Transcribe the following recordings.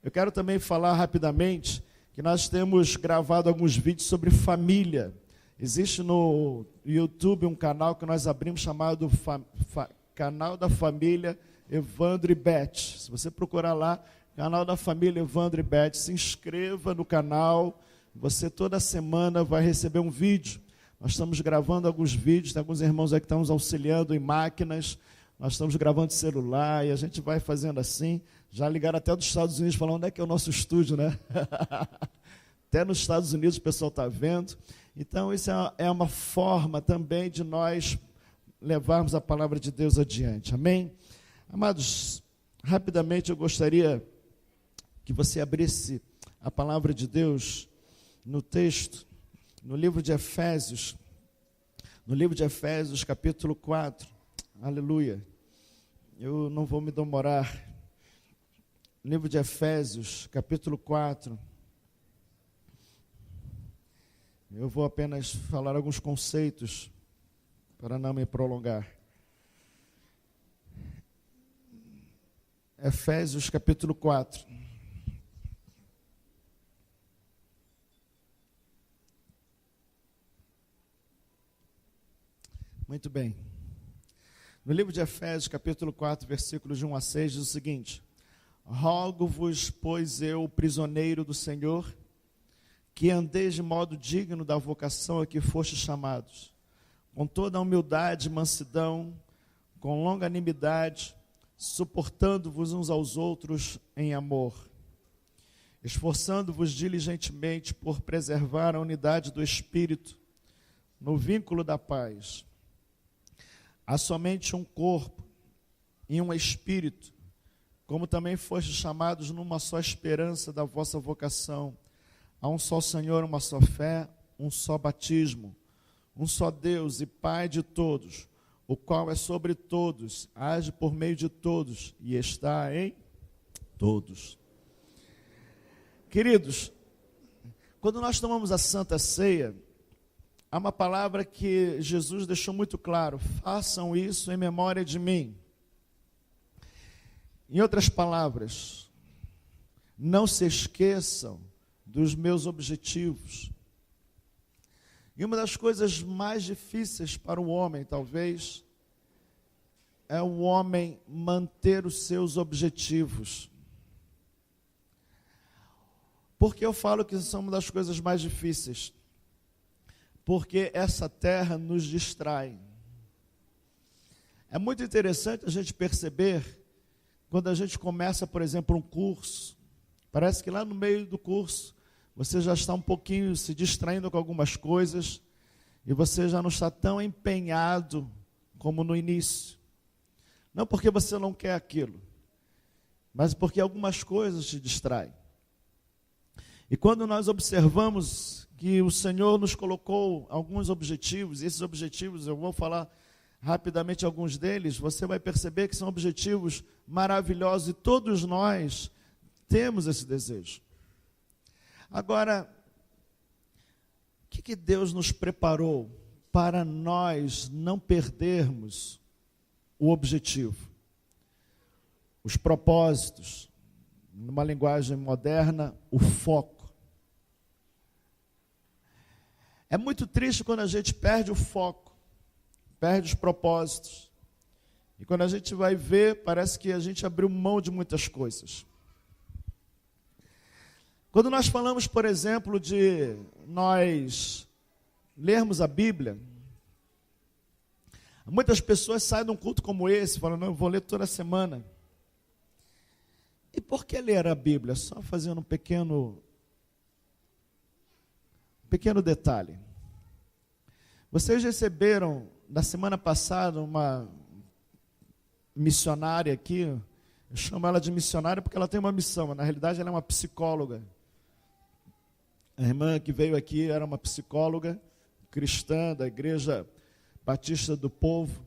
Eu quero também falar rapidamente que nós temos gravado alguns vídeos sobre família. Existe no YouTube um canal que nós abrimos chamado Canal da Família Evandro e Beth. Se você procurar lá, Canal da Família Evandro e Beth, se inscreva no canal. Você toda semana vai receber um vídeo. Nós estamos gravando alguns vídeos, tem alguns irmãos aí que estão nos auxiliando em máquinas. Nós estamos gravando celular e a gente vai fazendo assim. Já ligaram até dos Estados Unidos falando onde é que é o nosso estúdio, né? Até nos Estados Unidos o pessoal está vendo. Então, isso é uma forma também de nós levarmos a palavra de Deus adiante. Amém? Amados, rapidamente eu gostaria que você abrisse a palavra de Deus no texto, no livro de Efésios, capítulo 4. Aleluia. Eu não vou me demorar. Livro de Efésios, capítulo 4. Eu vou apenas falar alguns conceitos para não me prolongar. Efésios, capítulo 4. Muito bem. No livro de Efésios, capítulo 4, versículos de 1 a 6, diz o seguinte: Rogo-vos, pois eu, prisioneiro do Senhor, que andeis de modo digno da vocação a que fostes chamados, com toda a humildade e mansidão, com longanimidade, suportando-vos uns aos outros em amor, esforçando-vos diligentemente por preservar a unidade do Espírito, no vínculo da paz. Há somente um corpo e um Espírito, como também fostes chamados numa só esperança da vossa vocação. Há um só Senhor, uma só fé, um só batismo, um só Deus e Pai de todos, o qual é sobre todos, age por meio de todos e está em todos. Queridos, quando nós tomamos a Santa Ceia, há uma palavra que Jesus deixou muito claro: façam isso em memória de mim. Em outras palavras, não se esqueçam dos meus objetivos. E uma das coisas mais difíceis para o homem, talvez, é o homem manter os seus objetivos. Por que eu falo que isso é uma das coisas mais difíceis? Porque essa terra nos distrai. É muito interessante a gente perceber, quando a gente começa, por exemplo, um curso, parece que lá no meio do curso, você já está um pouquinho se distraindo com algumas coisas, e você já não está tão empenhado como no início. Não porque você não quer aquilo, mas porque algumas coisas te distraem. E quando nós observamos que o Senhor nos colocou alguns objetivos, e esses objetivos, eu vou falar rapidamente alguns deles, você vai perceber que são objetivos maravilhosos e todos nós temos esse desejo. Agora, o que Deus nos preparou para nós não perdermos o objetivo? Os propósitos, numa linguagem moderna, o foco. É muito triste quando a gente perde o foco, perde os propósitos. E quando a gente vai ver, parece que a gente abriu mão de muitas coisas. Quando nós falamos, por exemplo, de nós lermos a Bíblia, muitas pessoas saem de um culto como esse, falando: não, eu vou ler toda semana. E por que ler a Bíblia? Só fazendo um pequeno detalhe. Vocês receberam, na semana passada, uma missionária aqui. Eu chamo ela de missionária porque ela tem uma missão, mas na realidade ela é uma psicóloga. A irmã que veio aqui era uma psicóloga cristã da Igreja Batista do Povo,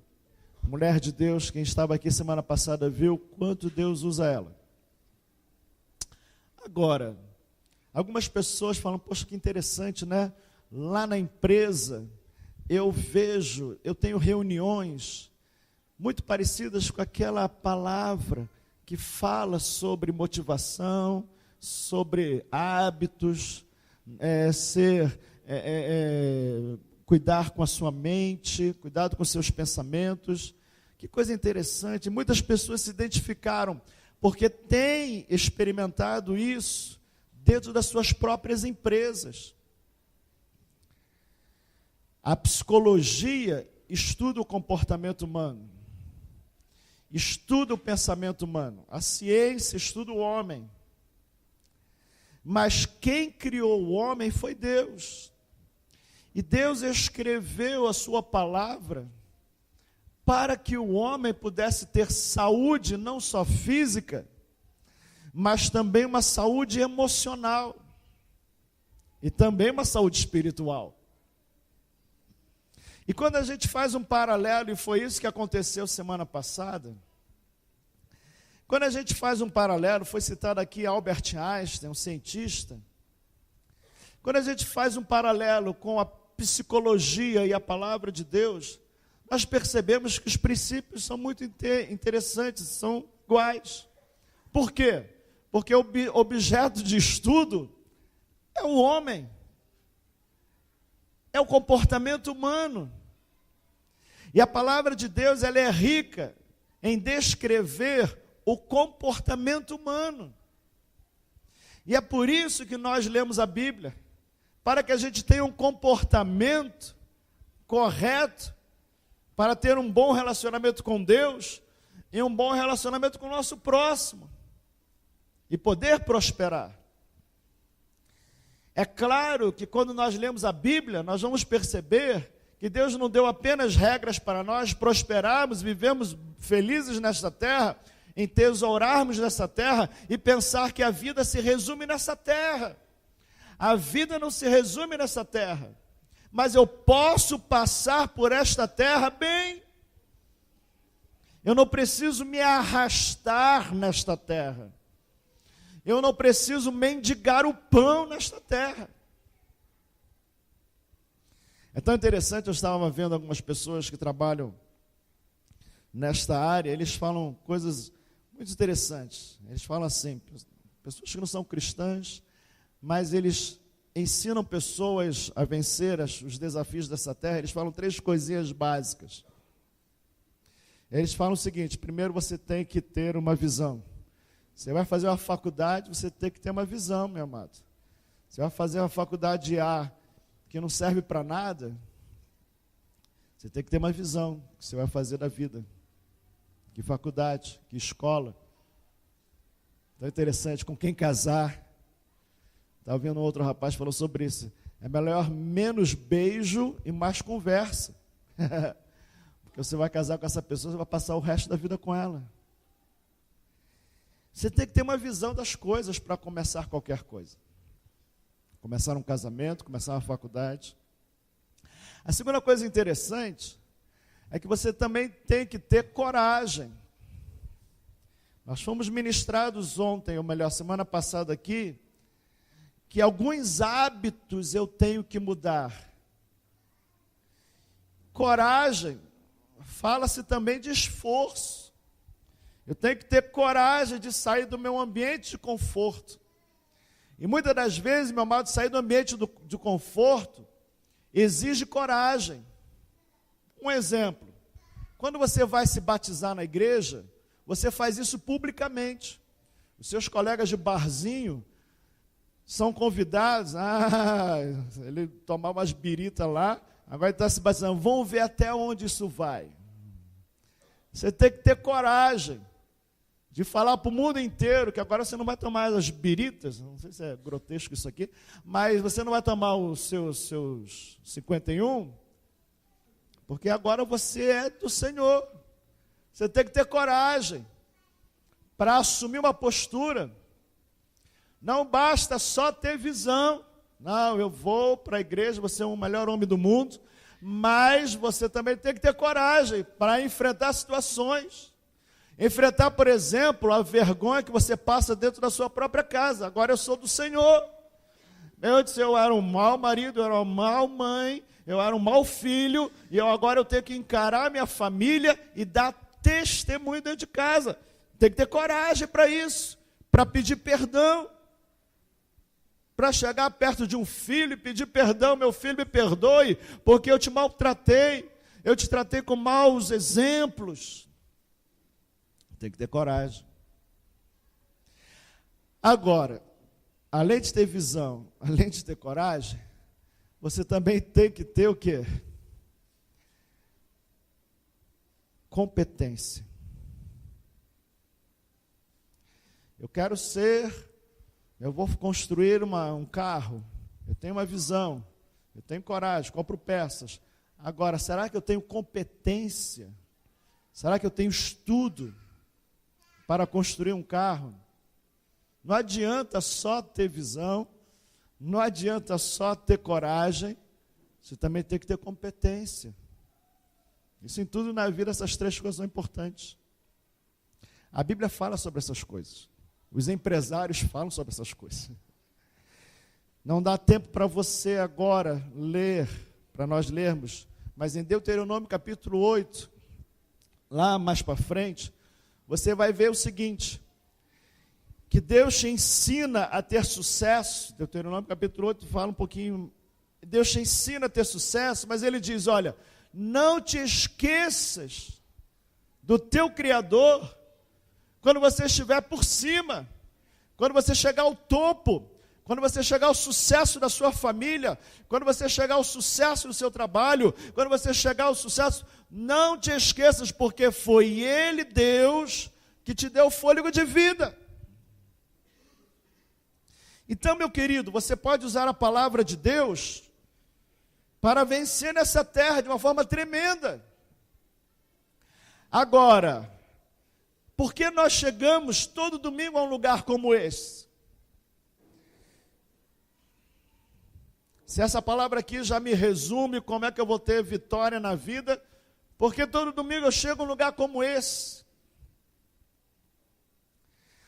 mulher de Deus. Quem estava aqui semana passada viu quanto Deus usa ela. Agora, algumas pessoas falam: poxa, que interessante, né? Lá na empresa, eu tenho reuniões muito parecidas com aquela palavra que fala sobre motivação, sobre hábitos, cuidar com a sua mente, cuidado com seus pensamentos. Que coisa interessante, muitas pessoas se identificaram, porque têm experimentado isso dentro das suas próprias empresas. A psicologia estuda o comportamento humano, estuda o pensamento humano, a ciência estuda o homem. Mas quem criou o homem foi Deus. E Deus escreveu a sua palavra para que o homem pudesse ter saúde, não só física, mas também uma saúde emocional e também uma saúde espiritual. E quando a gente faz um paralelo, e foi isso que aconteceu semana passada, quando a gente faz um paralelo, foi citado aqui Albert Einstein, um cientista, quando a gente faz um paralelo com a psicologia e a palavra de Deus, nós percebemos que os princípios são muito interessantes, são iguais. Por quê? Porque o objeto de estudo é o homem, é o comportamento humano. E a palavra de Deus, ela é rica em descrever o comportamento humano. E é por isso que nós lemos a Bíblia, para que a gente tenha um comportamento correto, para ter um bom relacionamento com Deus e um bom relacionamento com o nosso próximo e poder prosperar. É claro que quando nós lemos a Bíblia, nós vamos perceber que Deus não deu apenas regras para nós prosperarmos, vivemos felizes nesta terra, entesourarmos nessa terra e pensar que a vida se resume nessa terra. A vida não se resume nessa terra, mas eu posso passar por esta terra bem. Eu não preciso me arrastar nesta terra. Eu não preciso mendigar o pão nesta terra. É tão interessante, eu estava vendo algumas pessoas que trabalham nesta área, eles falam coisas muito interessantes. Eles falam assim, pessoas que não são cristãs, mas eles ensinam pessoas a vencer os desafios dessa terra. Eles falam 3 coisinhas básicas. Eles falam o seguinte: primeiro você tem que ter uma visão. Você vai fazer uma faculdade, você tem que ter uma visão, meu amado. Você vai fazer uma faculdade A que não serve para nada, você tem que ter uma visão que você vai fazer da vida. Que faculdade, que escola. Então é interessante, com quem casar. Estava vendo um outro rapaz que falou sobre isso. É melhor menos beijo e mais conversa. Porque você vai casar com essa pessoa, você vai passar o resto da vida com ela. Você tem que ter uma visão das coisas para começar qualquer coisa. Começar um casamento, começar uma faculdade. A segunda coisa interessante é que você também tem que ter coragem. Nós fomos ministrados ontem, ou melhor, semana passada aqui, que alguns hábitos eu tenho que mudar. Coragem, fala-se também de esforço. Eu tenho que ter coragem de sair do meu ambiente de conforto. E muitas das vezes, meu amado, sair do ambiente de conforto exige coragem. Um exemplo, quando você vai se batizar na igreja, você faz isso publicamente. Os seus colegas de barzinho são convidados, ele tomar umas biritas lá, agora ele está se batizando, vamos ver até onde isso vai. Você tem que ter coragem de falar para o mundo inteiro que agora você não vai tomar as biritas, não sei se é grotesco isso aqui, mas você não vai tomar os seus 51, porque agora você é do Senhor. Você tem que ter coragem para assumir uma postura. Não basta só ter visão. Não, eu vou para a igreja, vou ser o melhor homem do mundo, mas você também tem que ter coragem para enfrentar situações. Enfrentar, por exemplo, a vergonha que você passa dentro da sua própria casa. Agora eu sou do Senhor. Eu era um mau marido, eu era uma mau mãe, eu era um mau filho, e agora eu tenho que encarar a minha família e dar testemunho dentro de casa. Tem que ter coragem para isso, para pedir perdão. para chegar perto de um filho e pedir perdão, meu filho, me perdoe, porque eu te maltratei, eu te tratei com maus exemplos. Tem que ter coragem. Agora, além de ter visão, além de ter coragem, você também tem que ter o quê? Competência. Eu vou construir um carro, eu tenho uma visão, eu tenho coragem, compro peças. Agora, será que eu tenho competência? Será que eu tenho estudo para construir um carro? Não adianta só ter visão, não adianta só ter coragem, você também tem que ter competência. Isso em tudo na vida, essas três coisas são importantes. A Bíblia fala sobre essas coisas. Os empresários falam sobre essas coisas. Não dá tempo para você agora ler, para nós lermos, mas em Deuteronômio capítulo 8, lá mais para frente, você vai ver o seguinte, que Deus te ensina a ter sucesso. Deuteronômio capítulo 8 fala um pouquinho, Deus te ensina a ter sucesso, mas ele diz, olha, não te esqueças do teu Criador quando você estiver por cima, quando você chegar ao topo, quando você chegar ao sucesso da sua família, quando você chegar ao sucesso do seu trabalho, quando você chegar ao sucesso, não te esqueças, porque foi Ele, Deus, que te deu fôlego de vida. Então, meu querido, você pode usar a palavra de Deus para vencer nessa terra de uma forma tremenda. Agora, por que nós chegamos todo domingo a um lugar como esse? Se essa palavra aqui já me resume como é que eu vou ter vitória na vida, porque todo domingo eu chego a um lugar como esse.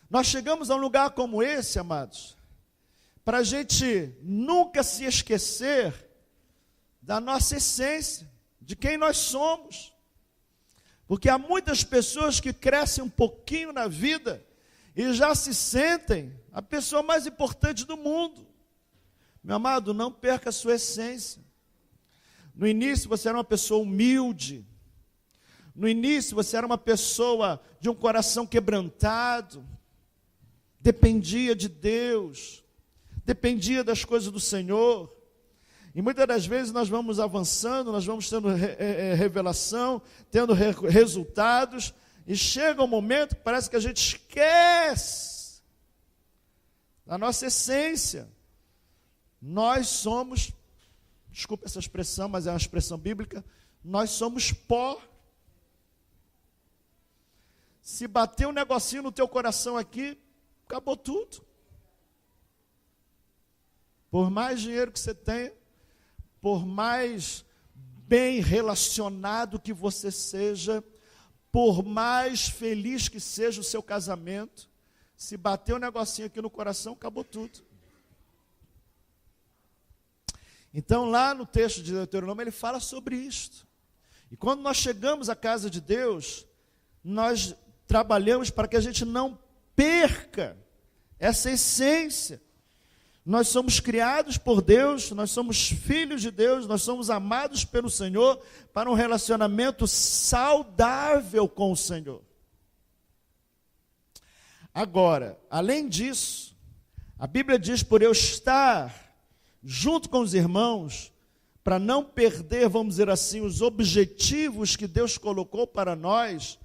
Nós chegamos a um lugar como esse, amados, para a gente nunca se esquecer da nossa essência, de quem nós somos. Porque há muitas pessoas que crescem um pouquinho na vida e já se sentem a pessoa mais importante do mundo. Meu amado, não perca a sua essência. No início você era uma pessoa humilde. No início você era uma pessoa de um coração quebrantado. Dependia de Deus. Dependia das coisas do Senhor. E muitas das vezes nós vamos avançando, nós vamos tendo revelação, tendo resultados, e chega um momento que parece que a gente esquece da nossa essência. Nós somos, desculpa essa expressão, mas é uma expressão bíblica, nós somos pó. Se bater um negocinho no teu coração aqui, acabou tudo. Por mais dinheiro que você tenha, por mais bem relacionado que você seja, por mais feliz que seja o seu casamento, se bater um negocinho aqui no coração, acabou tudo. Então, lá no texto de Deuteronômio, ele fala sobre isto. E quando nós chegamos à casa de Deus, nós trabalhamos para que a gente não perca essa essência. Nós somos criados por Deus, nós somos filhos de Deus, nós somos amados pelo Senhor para um relacionamento saudável com o Senhor. Agora, além disso, a Bíblia diz, por eu estar junto com os irmãos, para não perder, vamos dizer assim, os objetivos que Deus colocou para nós,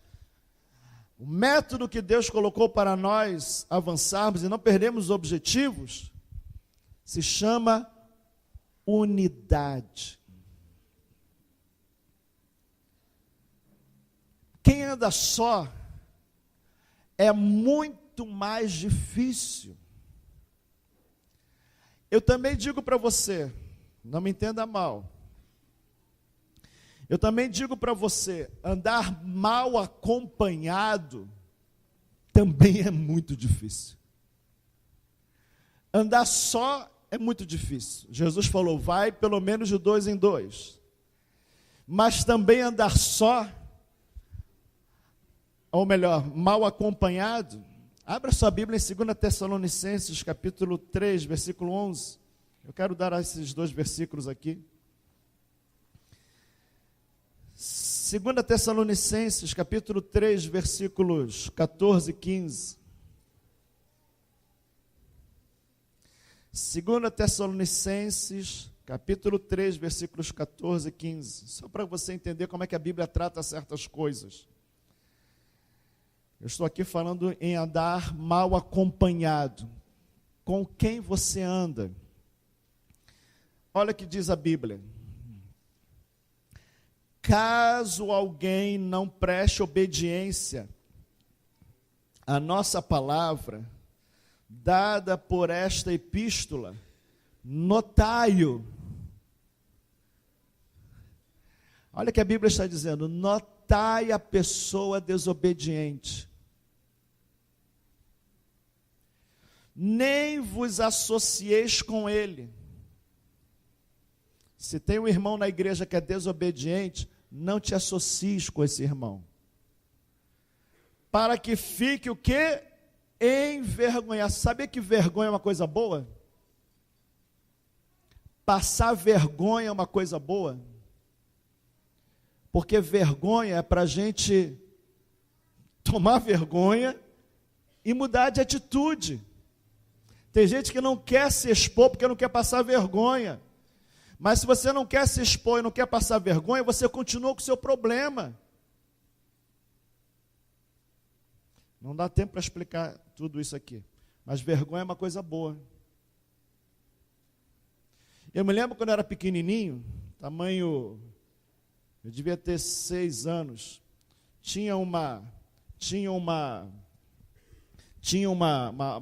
o método que Deus colocou para nós avançarmos e não perdermos os objetivos, se chama unidade. Quem anda só é muito mais difícil. Eu também digo para você, não me entenda mal, eu também digo para você, andar mal acompanhado também é muito difícil. Andar só é muito difícil. Jesus falou, vai pelo menos de 2 em 2. Mas também andar só, ou melhor, mal acompanhado, Abra sua Bíblia em 2 Tessalonicenses, capítulo 3, versículo 11. Eu quero dar esses dois versículos aqui. 2 Tessalonicenses, capítulo 3, versículos 14 e 15. 2 Tessalonicenses, capítulo 3, versículos 14 e 15. Só para você entender como é que a Bíblia trata certas coisas. Eu estou aqui falando em andar mal acompanhado. Com quem você anda? Olha o que diz a Bíblia. Caso alguém não preste obediência à nossa palavra, dada por esta epístola, notai-o. Olha o que a Bíblia está dizendo, notai a pessoa desobediente. Nem vos associeis com ele. Se tem um irmão na igreja que é desobediente, não te associes com esse irmão. Para que fique o quê? Envergonhado. Sabia que vergonha é uma coisa boa? Passar vergonha é uma coisa boa? Porque vergonha é para a gente tomar vergonha e mudar de atitude. Tem gente que não quer se expor porque não quer passar vergonha. Mas se você não quer se expor e não quer passar vergonha, você continua com o seu problema. Não dá tempo para explicar tudo isso aqui. Mas vergonha é uma coisa boa. Eu me lembro quando eu era pequenininho, tamanho, eu devia ter 6 anos, tinha uma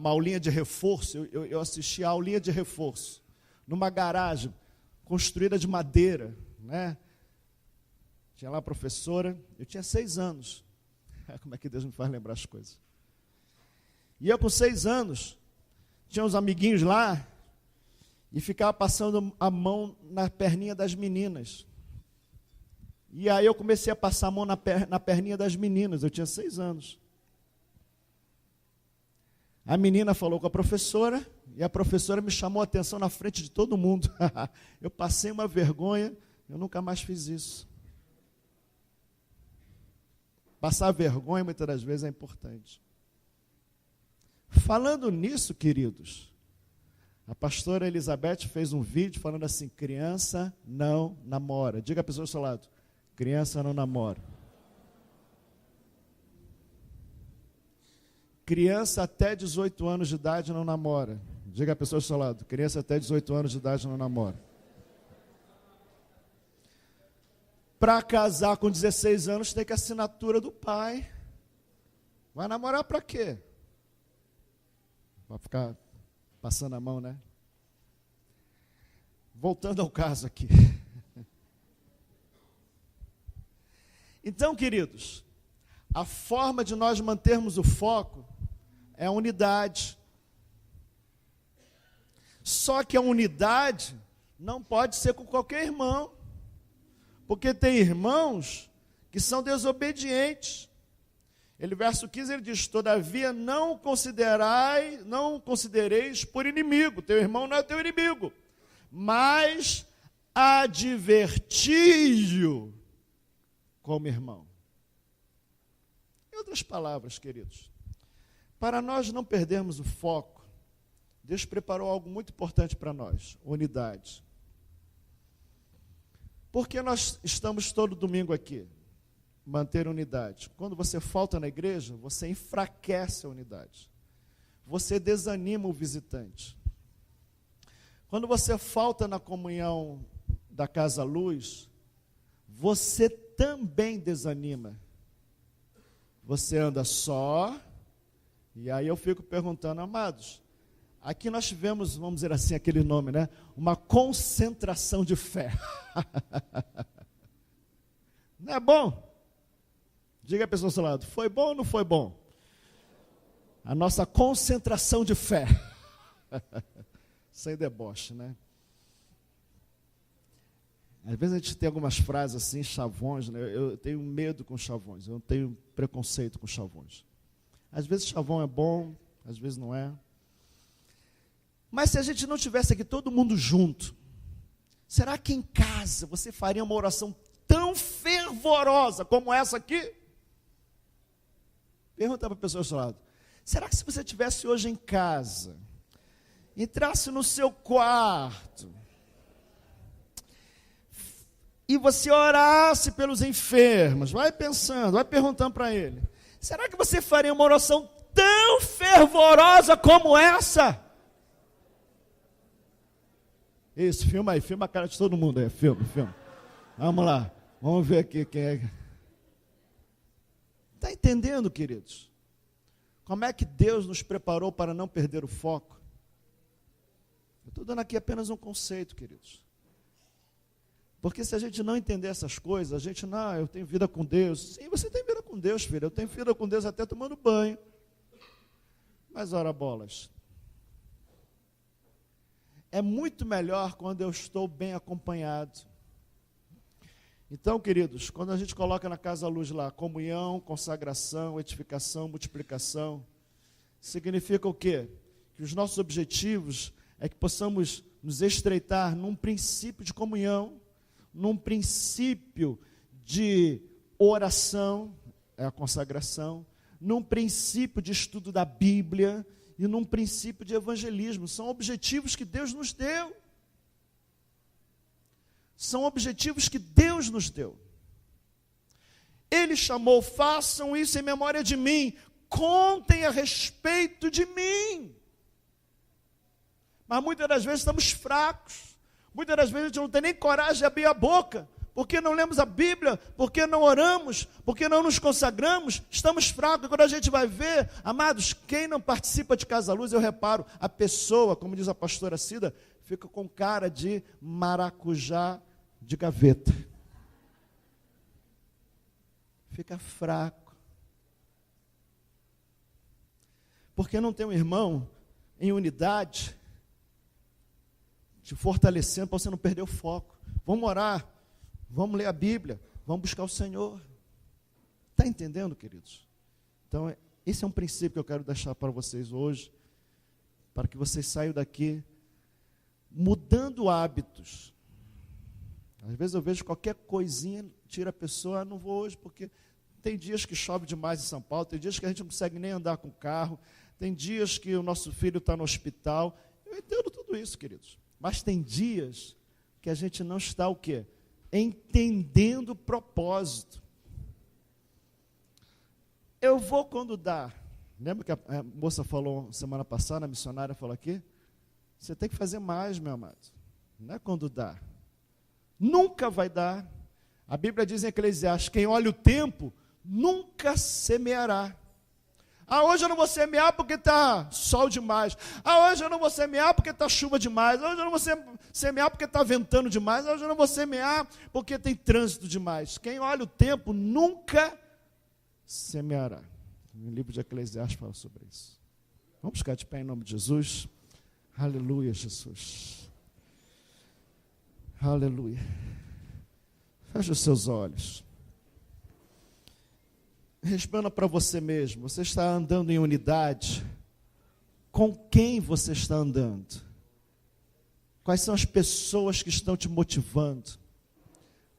aulinha de reforço, eu assisti a aulinha de reforço, numa garagem, construída de madeira, né? Tinha lá a professora, eu tinha 6 anos. Como é que Deus me faz lembrar as coisas? E eu com 6 anos, tinha uns amiguinhos lá, e ficava passando a mão na perninha das meninas. E aí eu comecei a passar a mão na perninha das meninas, eu tinha 6 anos. A menina falou com a professora, e a professora me chamou a atenção na frente de todo mundo. Eu passei uma vergonha, eu nunca mais fiz isso. Passar vergonha, muitas das vezes, é importante. Falando nisso, queridos, a pastora Elizabeth fez um vídeo falando assim, criança não namora. Diga a pessoa do seu lado, criança não namora. Criança até 18 anos de idade não namora. Diga a pessoa do seu lado, criança até 18 anos de idade não namora. Para casar com 16 anos tem que assinatura do pai. Vai namorar para quê? Vai ficar passando a mão, né? Voltando ao caso aqui. Então, queridos, a forma de nós mantermos o foco é a unidade. Só que a unidade não pode ser com qualquer irmão. Porque tem irmãos que são desobedientes. Verso 15, ele diz, todavia não considereis por inimigo. Teu irmão não é teu inimigo. Mas adverti-o como irmão. Em outras palavras, queridos, para nós não perdermos o foco, Deus preparou algo muito importante para nós, unidade. Porque nós estamos todo domingo aqui, manter unidade. Quando você falta na igreja, você enfraquece a unidade. Você desanima o visitante. Quando você falta na comunhão da Casa Luz, você também desanima. Você anda só, e aí eu fico perguntando, amados, aqui nós tivemos, vamos dizer assim, aquele nome, né? Uma concentração de fé. Não é bom? Diga a pessoa ao seu lado, foi bom ou não foi bom? A nossa concentração de fé. Sem deboche, né? Às vezes a gente tem algumas frases assim, chavões, né? Eu tenho medo com chavões, eu não tenho preconceito com chavões. Às vezes chavão é bom, às vezes não é. Mas se a gente não tivesse aqui todo mundo junto, será que em casa você faria uma oração tão fervorosa como essa aqui? Pergunta para a pessoa ao seu lado. Será que se você estivesse hoje em casa, entrasse no seu quarto, e você orasse pelos enfermos, vai pensando, vai perguntando para ele, será que você faria uma oração tão fervorosa como essa? Isso, filma aí, filma a cara de todo mundo aí, filma. Vamos lá, vamos ver aqui quem é. Está entendendo, queridos? Como é que Deus nos preparou para não perder o foco? Eu estou dando aqui apenas um conceito, queridos. Porque se a gente não entender essas coisas, a gente, não, eu tenho vida com Deus. Sim, você tem vida com Deus, filho. Eu tenho vida com Deus até tomando banho. Mas, ora bolas, é muito melhor quando eu estou bem acompanhado. Então, queridos, quando a gente coloca na Casa à Luz lá, comunhão, consagração, edificação, multiplicação, significa o quê? Que os nossos objetivos é que possamos nos estreitar num princípio de comunhão, num princípio de oração, é a consagração, num princípio de estudo da Bíblia e num princípio de evangelismo. São objetivos que Deus nos deu. São objetivos que Deus nos deu. Ele chamou, façam isso em memória de mim, contem a respeito de mim. Mas muitas das vezes estamos fracos, muitas das vezes a gente não tem nem coragem de abrir a boca, porque não lemos a Bíblia, porque não oramos, porque não nos consagramos, estamos fracos. E quando a gente vai ver, amados, quem não participa de Casa à Luz, eu reparo, a pessoa, como diz a pastora Cida, fica com cara de maracujá de gaveta. Fica fraco. Porque não tem um irmão em unidade te fortalecendo para você não perder o foco. Vamos orar, vamos ler a Bíblia, vamos buscar o Senhor. Está entendendo, queridos? Então, esse é um princípio que eu quero deixar para vocês hoje, para que vocês saiam daqui mudando hábitos. Às vezes eu vejo qualquer coisinha, tira a pessoa, não vou hoje, porque tem dias que chove demais em São Paulo, tem dias que a gente não consegue nem andar com o carro, tem dias que o nosso filho está no hospital. Eu entendo tudo isso, queridos. Mas tem dias que a gente não está o quê? Entendendo o propósito. Eu vou quando dá. Lembra que a moça falou semana passada, a missionária falou aqui? Você tem que fazer mais, meu amado. Não é quando dá. Nunca vai dar. A Bíblia diz em Eclesiastes, quem olha o tempo, nunca semeará. Ah, hoje eu não vou semear porque está sol demais. Ah, hoje eu não vou semear porque está chuva demais. Hoje eu não vou semear porque está ventando demais. Hoje eu não vou semear porque tem trânsito demais. Quem olha o tempo nunca semeará. O livro de Eclesiastes fala sobre isso. Vamos ficar de pé em nome de Jesus. Aleluia, Jesus. Aleluia. Feche os seus olhos. Responda para você mesmo. Você está andando em unidade? Com quem você está andando? Quais são as pessoas que estão te motivando?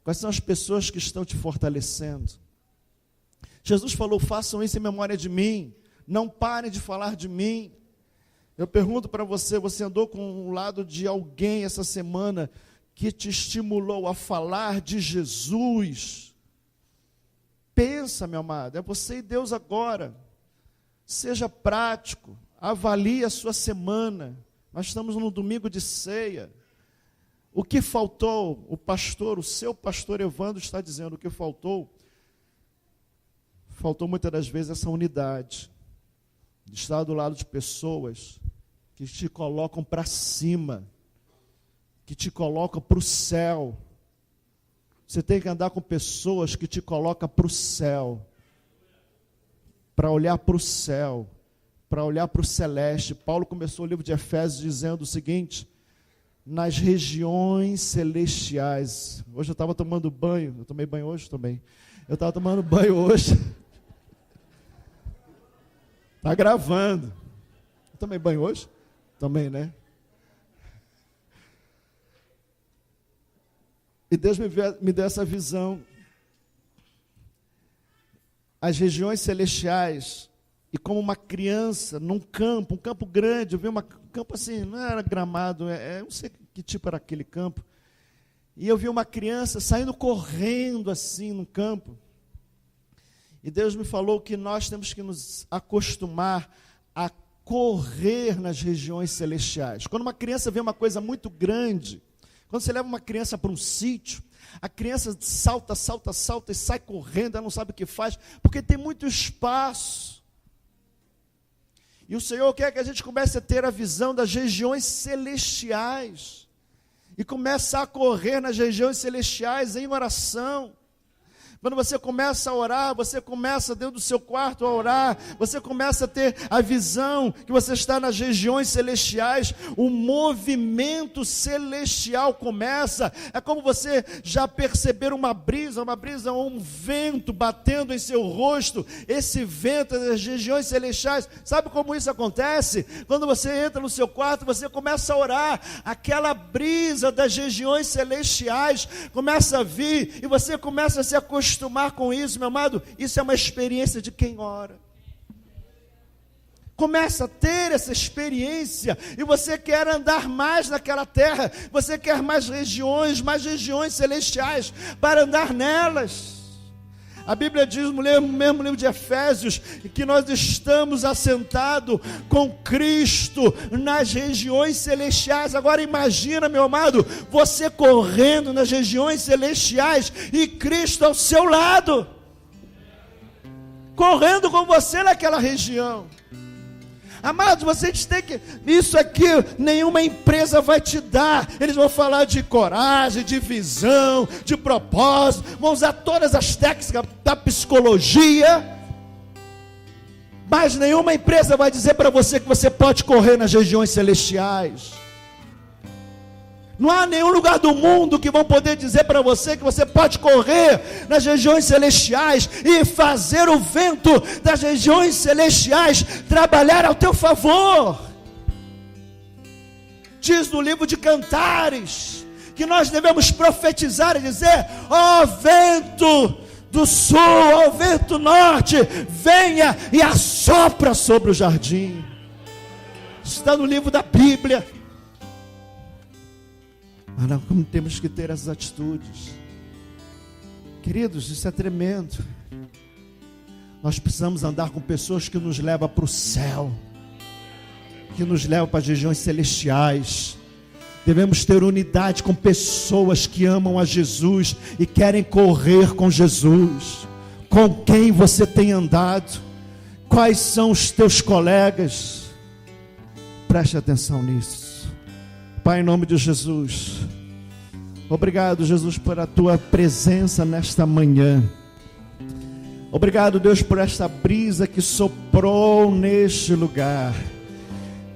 Quais são as pessoas que estão te fortalecendo? Jesus falou, façam isso em memória de mim. Não parem de falar de mim. Eu pergunto para você, você andou com o lado de alguém essa semana que te estimulou a falar de Jesus? Pensa, meu amado, é você e Deus agora. Seja prático, avalie a sua semana. Nós estamos no domingo de ceia. O que faltou? O seu pastor Evandro está dizendo, o que faltou? Faltou muitas das vezes essa unidade. De estar do lado de pessoas que te colocam para cima, que te colocam para o céu. Você tem que andar com pessoas que te colocam para o céu, para olhar para o céu, para olhar para o celeste. Paulo começou o livro de Efésios dizendo o seguinte, nas regiões celestiais. Hoje eu estava tomando banho, eu tomei banho hoje também. Eu estava tomando banho hoje. Está gravando. Tomei banho hoje? Também, né? E Deus me deu essa visão. As regiões celestiais, e como uma criança num campo, um campo grande, eu vi um campo assim, não era gramado, não sei que tipo era aquele campo. E eu vi uma criança saindo correndo assim no campo. E Deus me falou que nós temos que nos acostumar a correr nas regiões celestiais. Quando uma criança vê uma coisa muito grande, quando você leva uma criança para um sítio, a criança salta e sai correndo, ela não sabe o que faz, porque tem muito espaço. E o Senhor quer que a gente comece a ter a visão das regiões celestiais, e começar a correr nas regiões celestiais em oração. Quando você começa a orar, você começa dentro do seu quarto a orar, você começa a ter a visão que você está nas regiões celestiais, o movimento celestial começa. É como você já perceber uma brisa ou um vento batendo em seu rosto. Esse vento é das regiões celestiais. Sabe como isso acontece? Quando você entra no seu quarto, você começa a orar, aquela brisa das regiões celestiais começa a vir, e você começa a se acostumar com isso, meu amado. Isso é uma experiência de quem ora. Começa a ter essa experiência, e você quer andar mais naquela terra, você quer mais regiões celestiais para andar nelas. A Bíblia diz no mesmo livro de Efésios que nós estamos assentados com Cristo nas regiões celestiais. Agora imagina, meu amado, você correndo nas regiões celestiais e Cristo ao seu lado, correndo com você naquela região. Amados, vocês têm que... Isso aqui nenhuma empresa vai te dar. Eles vão falar de coragem, de visão, de propósito, vão usar todas as técnicas da psicologia, mas nenhuma empresa vai dizer para você que você pode correr nas regiões celestiais. Não há nenhum lugar do mundo que vão poder dizer para você que você pode correr nas regiões celestiais e fazer o vento das regiões celestiais trabalhar ao teu favor. Diz no livro de Cantares que nós devemos profetizar e dizer: ó vento do sul, ó vento norte, venha e assopra sobre o jardim. Está no livro da Bíblia. Mas nós temos que ter essas atitudes. Queridos, isso é tremendo. Nós precisamos andar com pessoas que nos levam para o céu, que nos levam para as regiões celestiais. Devemos ter unidade com pessoas que amam a Jesus e querem correr com Jesus. Com quem você tem andado? Quais são os teus colegas? Preste atenção nisso. Pai, em nome de Jesus, obrigado, Jesus, por a tua presença nesta manhã. Obrigado, Deus, por esta brisa que soprou neste lugar.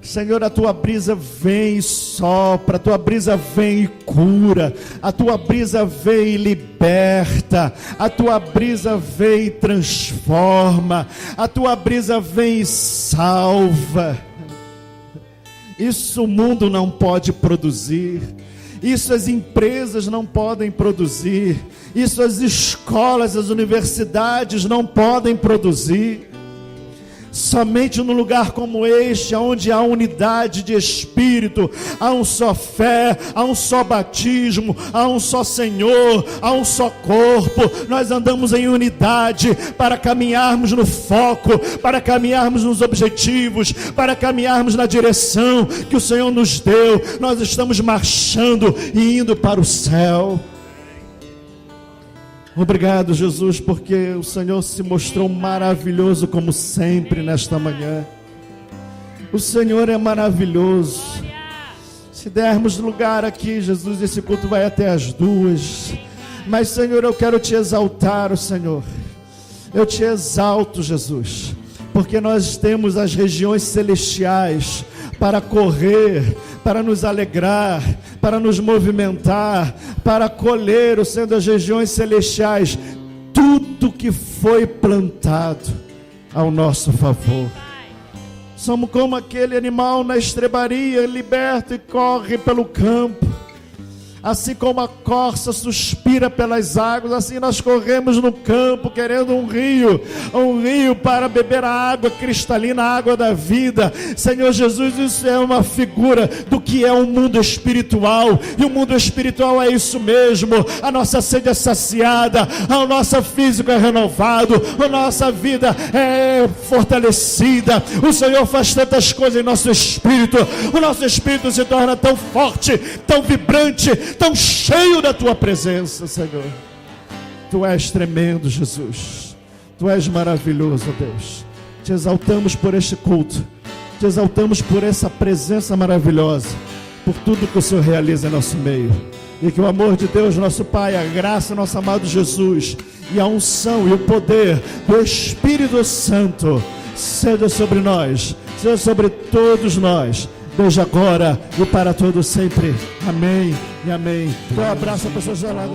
Senhor, a tua brisa vem e sopra, a tua brisa vem e cura, a tua brisa vem e liberta, a tua brisa vem e transforma, a tua brisa vem e salva. Isso o mundo não pode produzir, isso as empresas não podem produzir, isso as escolas, as universidades não podem produzir. Somente num lugar como este, onde há unidade de espírito, há um só fé, há um só batismo, há um só Senhor, há um só corpo, nós andamos em unidade para caminharmos no foco, para caminharmos nos objetivos, para caminharmos na direção que o Senhor nos deu. Nós estamos marchando e indo para o céu. Obrigado, Jesus, porque o Senhor se mostrou maravilhoso como sempre nesta manhã. O Senhor é maravilhoso. Se dermos lugar aqui, Jesus, esse culto vai até as 2. Mas, Senhor, eu quero te exaltar, Senhor. Eu te exalto, Jesus, porque nós temos as regiões celestiais para correr, para nos alegrar, para nos movimentar, para colher, o Senhor, das regiões celestiais, tudo que foi plantado ao nosso favor. Somos como aquele animal na estrebaria, liberto e corre pelo campo. Assim como a corça suspira pelas águas, assim nós corremos no campo querendo um rio para beber a água cristalina, a água da vida. Senhor Jesus, isso é uma figura do que é o mundo espiritual, e o mundo espiritual é isso mesmo. A nossa sede é saciada, o nosso físico é renovado, a nossa vida é fortalecida. O Senhor faz tantas coisas em nosso espírito, o nosso espírito se torna tão forte, tão vibrante, tão cheio da tua presença, Senhor. Tu és tremendo, Jesus. Tu és maravilhoso, Deus. Te exaltamos por este culto, te exaltamos por essa presença maravilhosa, por tudo que o Senhor realiza em nosso meio. E que o amor de Deus, nosso Pai, a graça do nosso amado Jesus, e a unção e o poder do Espírito Santo seja sobre nós, seja sobre todos nós, desde agora e para todo sempre. Amém e amém. Um abraço a pessoas geladas.